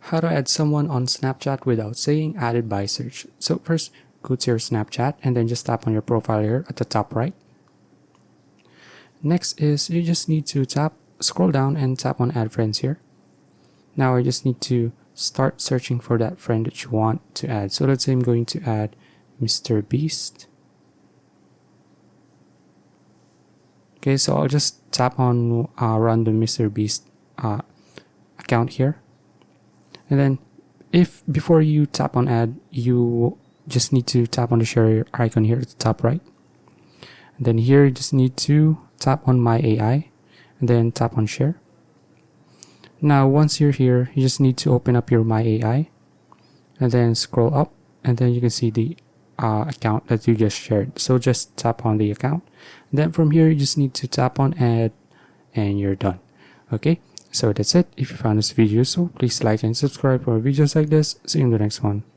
How to add someone on Snapchat without saying added by search. So first, go to your Snapchat and then just tap on your profile here at the top right. Next is you just need to scroll down and tap on add friends here. Now I just need to start searching for that friend that you want to add. So let's say I'm going to add Mr. Beast. Okay, so I'll just tap on random Mr. Beast account here. And then if before you tap on add, you just need to tap on the share icon here at the top right. And then here you just need to tap on my AI and then tap on share. Now once you're here, you just need to open up your my AI and then scroll up, and then you can see the account that you just shared. So just tap on the account. And then from here you just need to tap on add and you're done. Okay, so that's it. If you found this video useful, please like and subscribe for videos like this. See you in the next one.